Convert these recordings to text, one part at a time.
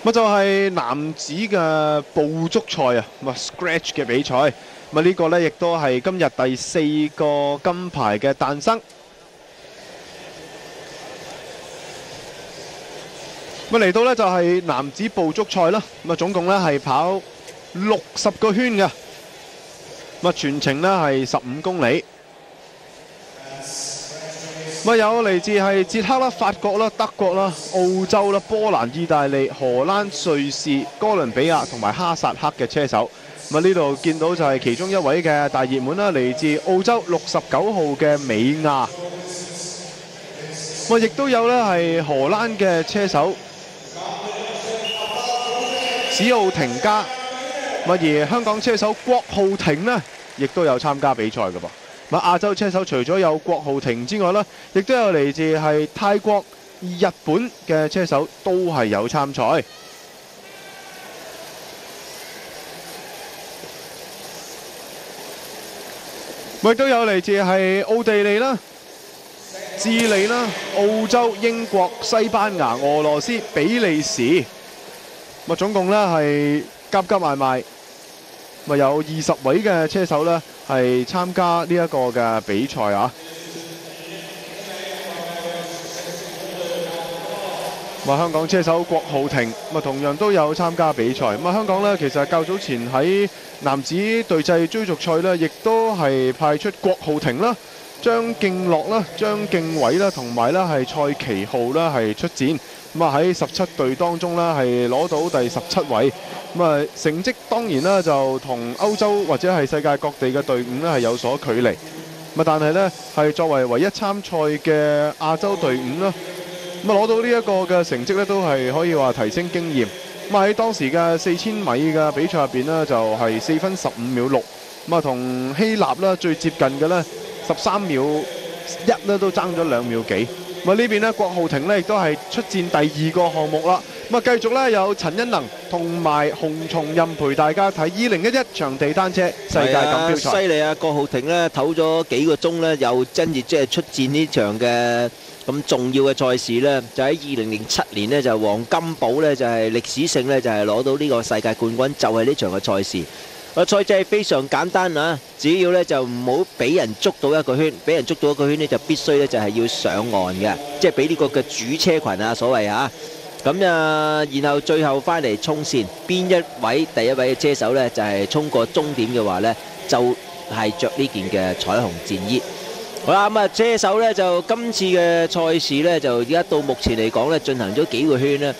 咁就係男子嘅捕捉賽啊，咁啊 Scratch 嘅比賽。咁啊呢個呢，亦都係今日第4個金牌嘅誕生。咁嚟到呢，就係男子捕捉賽啦。咁啊總共呢係跑60個圈嘅。咁啊全程呢係15公里。咁有嚟自係捷克啦、法國啦、德國啦、澳洲啦、波蘭、意大利、荷蘭、瑞士、哥倫比亞同埋哈薩克嘅車手。咁啊呢度見到就係其中一位嘅大熱門啦，嚟自澳洲69號嘅美亞。咁亦都有呢係荷蘭嘅車手史奧廷加。而香港車手郭浩廷呢，亦都有參加比賽嘅噃。亞洲車手除咗有郭浩廷之外呢，亦都有嚟自係泰國、日本嘅車手都係有參賽。亦都有嚟自係奧地利啦、智利啦、澳洲、英國、西班牙、俄羅斯、比利時。總共呢係夾埋埋，有20位嘅車手呢係參加呢一個嘅比賽啊！香港車手郭浩廷同樣都有參加比賽。香港呢，其實較早前喺男子隊際追逐賽呢，亦都係派出郭浩廷啦、張敬樂啦、張敬偉啦，同埋呢係蔡奇浩啦係出戰。喺17隊當中呢，係攞到第17位。成績當然啦，就同歐洲或者係世界各地嘅隊伍呢係有所距離。但係呢，係作為唯一參賽嘅亞洲隊伍啦，攞到呢一個嘅成績呢，都係可以話提升經驗。喺當時嘅4000米嘅比賽入邊呢，就係4分15秒6。同希臘啦最接近嘅呢13秒1呢，都爭咗2秒幾。呢邊呢，郭浩廷呢亦都係出戰第2個項目啦。繼續呢，有陳欣能同埋洪松蔭陪大家睇2011場地單車世界錦標賽。犀利啊！郭浩廷呢唞咗幾個鐘呢，又跟住即係出戰呢場嘅咁重要嘅賽事呢，就喺2007年呢，就黃金寶呢，就係歷史性呢，就係攞到呢個世界冠軍，就係呢場嘅賽事。賽制非常簡單啊！只要呢就唔好俾人捉到一個圈，俾人捉到一個圈呢，就必須呢就係要上岸嘅，即係俾呢個嘅主車群啊，所謂啊。咁啊，然後最後翻嚟衝線，邊一位第一位嘅車手呢就係衝過終點嘅話呢，就係着呢件嘅彩虹戰衣。好啦，咁啊，車手呢就今次嘅賽事呢，就而家到目前嚟講呢，進行咗幾個圈呢。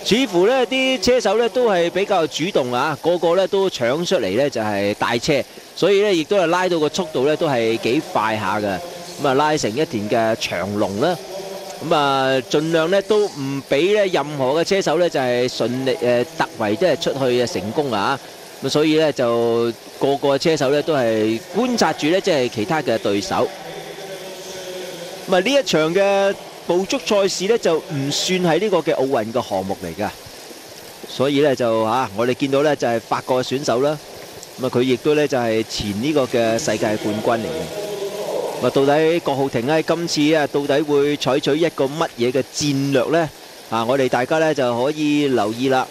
似乎呢啲車手呢都係比較主動啊，個個呢都搶出嚟呢就係帶車，所以呢亦都係拉到個速度呢都係幾快下嘅。咁啊拉成一條嘅長龍啦。咁啊盡量呢都唔俾呢任何嘅車手呢就係順利突圍即係出去成功啊。咁所以呢就個個車手呢都係觀察住呢即係其他嘅對手。咁啊呢一場嘅捕捉賽事呢就唔算係呢個嘅奧運嘅項目嚟㗎，所以呢就我哋見到呢就係法國嘅選手啦，咁啊佢亦都呢就係前呢個嘅世界冠軍嚟嘅。咁到底郭浩廷喺今次到底會採取一個乜嘢嘅戰略呢？我哋大家呢就可以留意啦。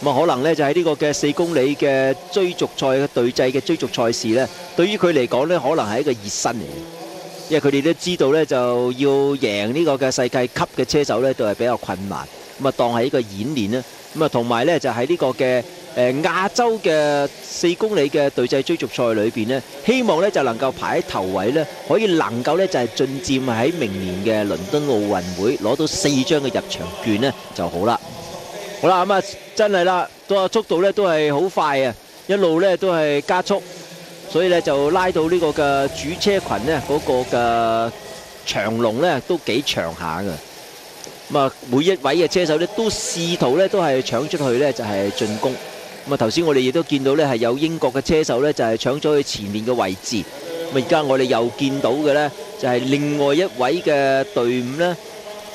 咁可能呢就喺呢個嘅4公里嘅追逐賽嘅隊際嘅追逐賽事呢，對於佢嚟講呢可能係一個熱身嚟嘅。因為佢哋都知道呢，就要贏呢個嘅世界級嘅車手呢，都係比較困難。咁啊，當係一個演練啦。咁啊，同埋呢，就喺呢個嘅亞洲嘅4公里嘅隊際追逐賽裏邊呢，希望呢就能夠排喺頭位呢，可以能夠呢就係進佔喺明年嘅倫敦奧運會攞到4張嘅入場券呢就好啦。好啦，咁啊真係啦，個速度呢都係好快啊，一路呢都係加速。所以咧就拉到呢個嘅主車群呢，嗰個嘅長龍呢都幾長下嘅。咁啊，每一位嘅車手呢都試圖呢都係搶出去呢就係進攻。咁啊，頭先我哋亦都見到呢係有英國嘅車手呢就係搶咗去前面嘅位置。咁而家我哋又見到嘅呢就係另外一位嘅隊伍呢，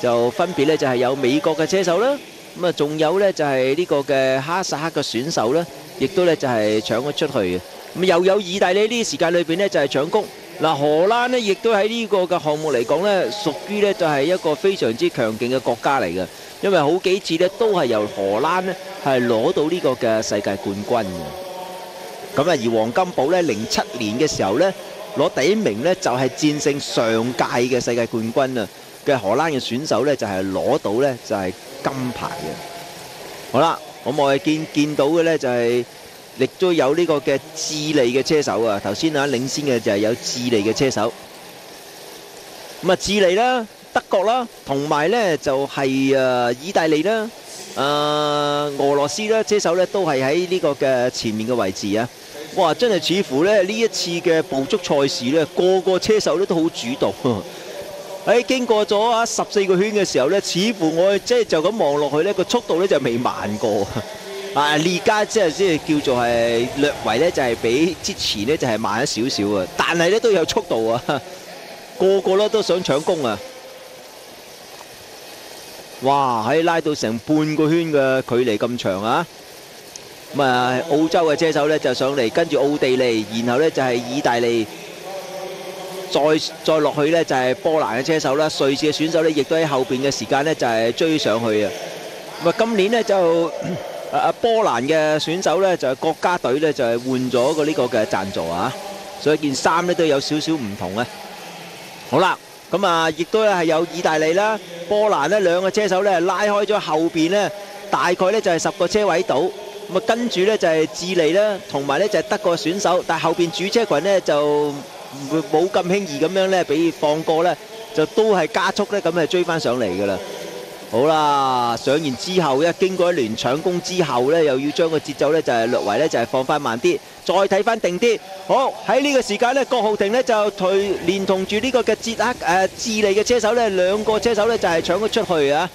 就分別呢就係有美國嘅車手啦。咁啊，仲有呢就係呢個嘅哈薩克嘅選手呢，亦都呢就係搶咗出去嘅。咁又有意大利呢啲時間裏邊呢就係搶攻，嗱，荷蘭呢亦都喺呢個嘅項目嚟講呢，屬於呢就係一個非常之強勁嘅國家嚟嘅，因為好幾次呢都係由荷蘭呢係攞到呢個嘅世界冠軍嘅。咁啊，而黃金寶呢07年嘅時候呢攞第1名呢，就係戰勝上屆嘅世界冠軍啊嘅荷蘭嘅選手呢，就係攞到呢就係金牌嘅。好啦，咁我哋見到嘅呢就係。亦都有呢個嘅智利嘅車手啊！頭先啊領先嘅就係有智利嘅車手。咁啊，智利啦、德國啦，同埋呢就係意大利啦、俄羅斯啦，車手呢都係喺呢個嘅前面嘅位置啊！哇，真係似乎呢一次嘅捕捉賽事呢，個個車手咧都好主動。喺經過咗14個圈嘅時候呢，似乎我即係就咁望落去呢個速度呢就未慢過。而家即係叫做係略為咧，就係比之前咧就係慢咗少少啊，但係咧都有速度啊，個個咧都想搶攻啊！哇，喺拉到成半個圈嘅距離咁長啊！咁啊，澳洲嘅車手咧就上嚟，跟住奧地利，然後咧就係意大利，再落去咧就係波蘭嘅車手啦，瑞士嘅選手咧亦都喺後邊嘅時間咧就係追上去啊！咁啊，今年咧就波蘭嘅選手咧就係國家隊咧就係換咗個呢個嘅贊助啊，所以件衫咧都有少少唔同啊。好啦，咁啊亦都係有意大利啦、波蘭呢兩個車手咧拉開咗後邊呢，大概咧就係10個車位度。咁啊跟住咧就係智利啦，同埋咧就係德國選手，但係後邊主車群呢就冇咁輕易咁樣咧俾放過咧，就都係加速咧咁係追翻上嚟㗎啦。好啦，上完之後經過一輪搶攻之後呢，又要將個節奏呢就係略為呢就係放翻慢啲，再睇翻定啲。好，喺呢個時間呢，郭浩庭呢就連同住呢個嘅智利嘅車手呢，兩個車手呢就係搶咗出去啊。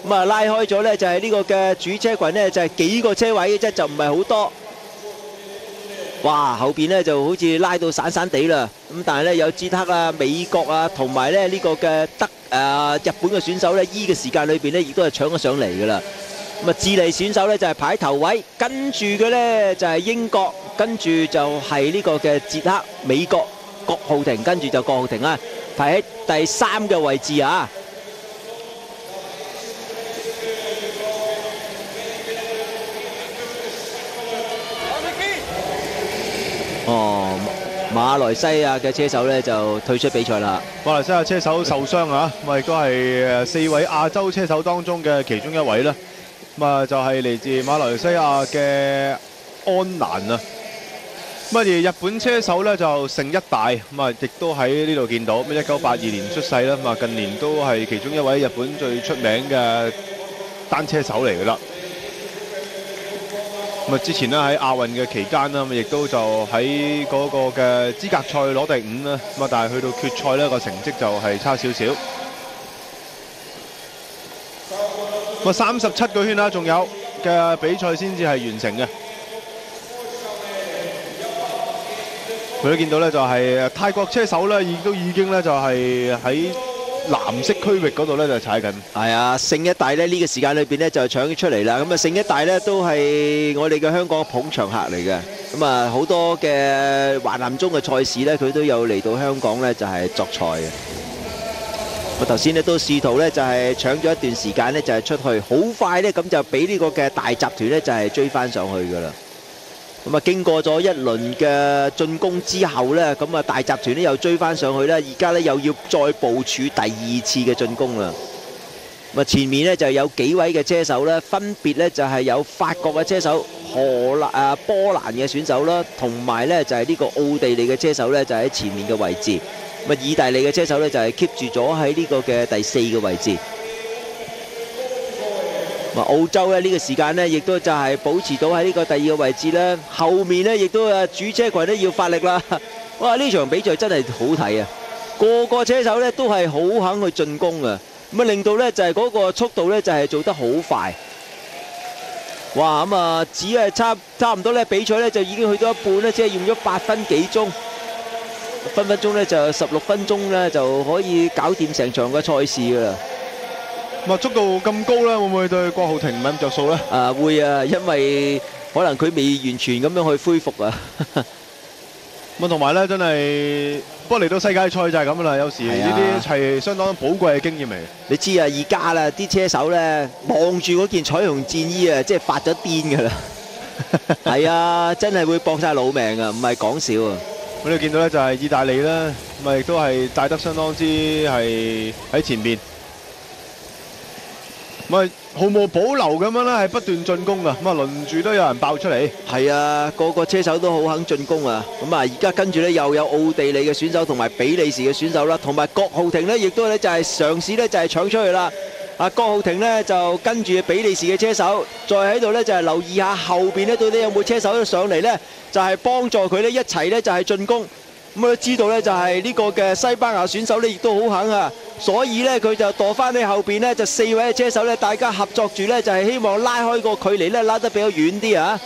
咁啊拉開咗呢，就係呢個嘅主車群呢，就係幾個車位嘅啫，就唔係好多。哇，後邊呢就好似拉到散散地啦。咁但係呢，有捷克啊、美國啊，同埋呢呢個嘅日本嘅選手呢，依個時間裏邊呢，亦都係搶咗上嚟㗎啦。咁啊，智利選手呢，就係排喺頭位，跟住嘅呢，就係英國，跟住就係呢個嘅捷克、美國郭浩庭，跟住就郭浩庭啊，排喺第3嘅位置啊。哦，馬來西亞嘅車手呢就退出比賽啦。馬來西亞車手受傷啊，咁亦都係4位亞洲車手當中嘅其中一位啦。咁啊就係嚟自馬來西亞嘅安蘭啊。咁而日本車手呢就勝一大，咁啊亦都喺呢度見到。咁1982年出世啦，咁啊近年都係其中一位日本最出名嘅單車手嚟㗎啦。咁啊，之前咧喺亞運嘅期間啦，亦都就喺嗰個嘅資格賽攞第5啦。咁啊，但係去到決賽呢個成績就係差少少。咁啊，37個圈啦，仲有嘅比賽先至係完成嘅。佢都見到咧，就係泰國車手咧，亦都已經咧就係喺藍色區域嗰度咧就踩緊。係啊，勝一大咧呢個時間裏邊咧就搶咗出嚟啦。咁啊，勝一大咧都係我哋嘅香港捧場客嚟嘅。咁啊，好多嘅華南中嘅賽事咧，佢都有嚟到香港咧就係作賽嘅。我頭先咧都試圖咧就係搶咗一段時間咧就係出去，好快咧咁就俾呢個嘅大集團咧就係追翻上去㗎啦。咁啊，經過咗一輪嘅進攻之後呢，咁啊大集團呢又追翻上去啦，而家呢又要再部署第2次嘅進攻啦。咁啊，前面呢就有幾位嘅車手呢，分別呢就係有法國嘅車手、波蘭嘅選手啦，同埋呢就係呢個奧地利嘅車手呢，就喺前面嘅位置。咁啊，意大利嘅車手呢，就係 keep 住咗喺呢個嘅第4個位置。澳洲呢個時間呢，亦都就係保持到喺呢個第2個位置啦。後面呢，亦都主車群呢要發力啦。哇！呢場比賽真係好睇啊！個個車手呢都係好肯去進攻啊，咁啊令到呢就係嗰個速度呢就係做得好快。哇！咁啊，只係差唔多呢比賽呢就已經去到一半呢，只係用咗8分幾鐘，分鐘呢就16分鐘呢就可以搞掂成場嘅賽事㗎啦。速度咁高咧，會唔會對郭浩庭唔係咁着數咧？會啊，因為可能佢未完全咁樣去恢復啊。咁同埋咧，真係不過嚟到世界賽就係咁啦。有時呢啲係相當寶貴嘅經驗嚟。你知啊，而家啦啲車手咧望住嗰件彩虹戰衣啊，即係發咗癲㗎啦。係啊，真係會搏晒老命啊，唔係講笑啊！咁你見到咧就係意大利啦，咁啊亦都係帶得相當之係喺前邊，咁啊毫無保留咁樣咧係不斷進攻啊！咁啊輪住都有人爆出嚟。係啊，個個車手都好肯進攻啊！咁啊，而家跟住咧又有奧地利嘅選手同埋比利時嘅選手啦，同埋郭浩廷咧，亦都咧就係嘗試咧就係搶出去啦。啊，郭浩廷呢就跟住比利時嘅車手，再喺度呢就係留意下後邊呢到底有冇車手上嚟呢，就係幫助佢呢一齊呢就係進攻。咁佢知道呢就係呢個嘅西班牙選手呢亦都好肯啊，所以呢佢就墮翻喺後邊呢，就4位嘅車手呢，大家合作住呢，就係希望拉開個距離呢，拉得比較遠啲啊！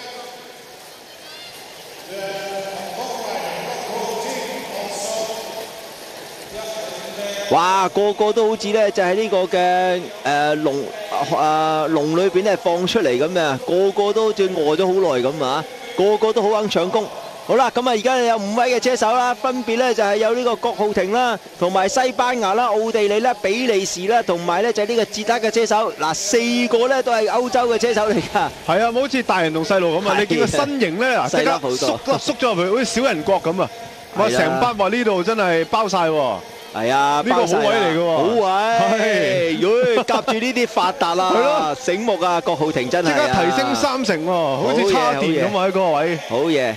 哇！個個都好似咧，就係呢個嘅籠裏邊咧放出嚟咁嘅，個個都好似餓咗好耐咁啊！個個都好肯搶攻。好啦，咁啊，而家有5位嘅車手啦，分別咧就係有呢個郭浩廷啦，同埋西班牙啦、奧地利啦、比利時啦，同埋咧就係呢個捷克嘅車手。嗱，4個咧都係歐洲嘅車手嚟㗎。係啊，好似大人同細路咁啊！你見個身形咧，即刻縮咗入去，好似小人國咁啊！哇，成班話呢度真係包曬喎。係啊，呢個好位嚟嘅喎，好位，如夾住呢啲發達啦，醒目啊！郭浩廷真係即刻提升3成喎，好似叉電咁啊！喺嗰個位，好嘢。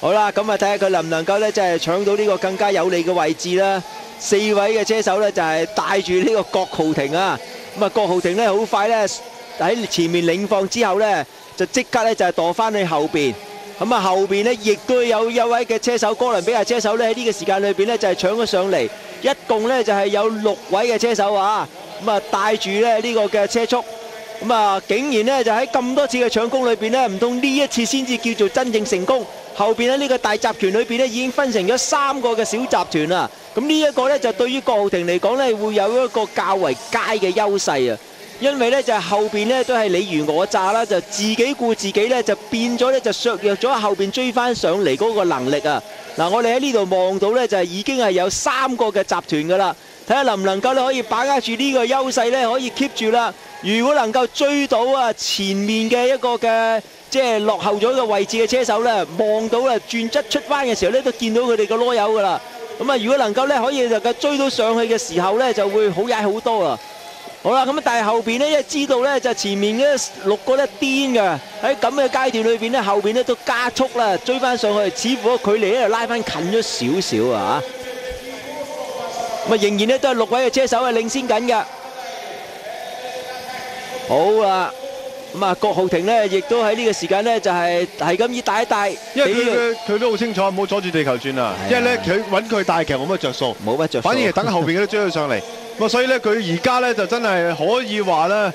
好啦，咁啊睇下佢能唔能夠咧，即係搶到呢個更加有利嘅位置啦。4位嘅車手咧就係帶住呢個郭浩廷啊。咁啊，郭浩廷咧好快咧喺前面領放之後咧，就即刻咧就係墮翻去後邊。咁啊，後邊咧亦都有一位嘅車手，哥倫比亞車手咧喺呢個時間裏邊咧就係搶咗上嚟。一共咧就係有6位嘅車手啊，咁啊帶住咧呢個嘅車速，咁啊竟然咧就喺咁多次嘅搶攻裏邊咧，唔通呢一次先至叫做真正成功？後邊咧呢個大集團裏邊咧已經分成咗3個嘅小集團啦。咁呢一個咧就對於郭浩廷嚟講咧會有一個較為佳嘅優勢啊，因為咧就係後邊咧都係你虞我詐啦，就自己顧自己咧就變咗咧就削弱咗後邊追翻上嚟嗰個能力啊。嗱，我哋喺呢度望到咧，就係已經係有3個嘅集團噶啦，睇下能唔能夠咧可以把握住呢個優勢咧，可以 keep 住啦。如果能夠追到啊前面嘅一個嘅即係落後咗嘅位置嘅車手咧，望到咧轉側出翻嘅時候咧，都見到佢哋個囉柚噶啦。咁啊，如果能夠咧可以能夠追到上去嘅時候咧，就會好踩好多啊！好啦，咁啊，但係後邊咧，一知道咧就前面嘅6個咧癲㗎，喺咁嘅階段裏邊咧，後邊咧都加速啦，追翻上去，似乎個距離咧拉翻近咗少少啊！咁啊，仍然咧都係6位嘅車手係領先緊㗎。好啦，咁啊，郭浩廷咧亦都喺呢個時間咧就係咁以帶一帶，因為佢都好清楚，唔好阻住地球轉啊！因為咧佢揾佢帶，其實冇乜着數，冇乜着數，反而係等後邊嗰啲追佢上嚟。咁所以咧，佢而家咧就真係可以話咧，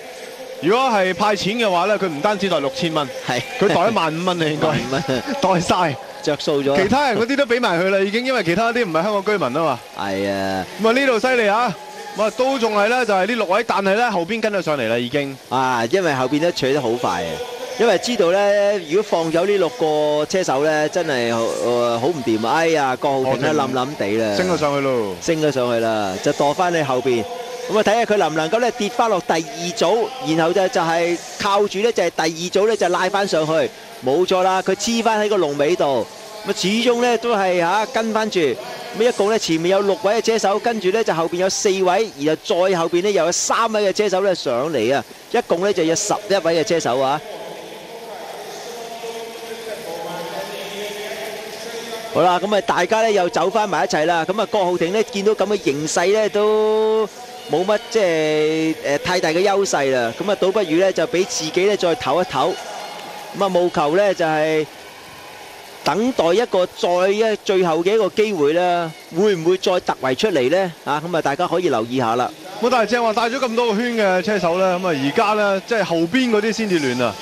如果係派錢嘅話咧，佢唔單止袋6000蚊，係佢袋15000蚊啊，應該袋晒着數咗。其他人嗰啲都俾埋佢啦，已經因為其他啲唔係香港居民啊嘛。係啊，咁啊呢度犀利啊！咁啊都仲係咧，就係呢6位，但係咧後邊跟咗上嚟啦，已經。啊，因為後邊都取得好快啊！因為知道咧，如果放走呢6個車手咧，真係好唔掂啊！哎呀，郭浩廷咧冧冧地啦，升咗上去咯，升咗上去啦，就墮翻去後邊。咁啊，睇下佢能唔能夠咧跌翻落第2組，然後就係靠住咧就係第2組咧就拉翻上去，冇錯啦，佢黐翻喺個龍尾度。咁啊，始終咧都係跟翻住。咁一共咧前面有6位嘅車手，跟住咧就後邊有4位，然後再後邊咧又有3位嘅車手咧上嚟啊！一共咧就有11位嘅車手啊！好啦，咁啊大家咧又走翻埋一齊啦。咁啊郭浩廷咧見到咁嘅形勢咧都冇乜即係太大嘅優勢啦。咁啊倒不如咧就俾自己咧再唞一唞。咁啊務求咧就係等待一個最後嘅一個機會啦。會唔會再突圍出嚟咧？啊咁啊大家可以留意下啦。咁但係正話帶咗咁多個圈嘅車手咧，咁啊而家咧即係後邊嗰啲先至亂啊。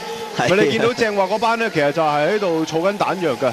你見到正話嗰班咧，其實就係喺度儲緊彈藥㗎。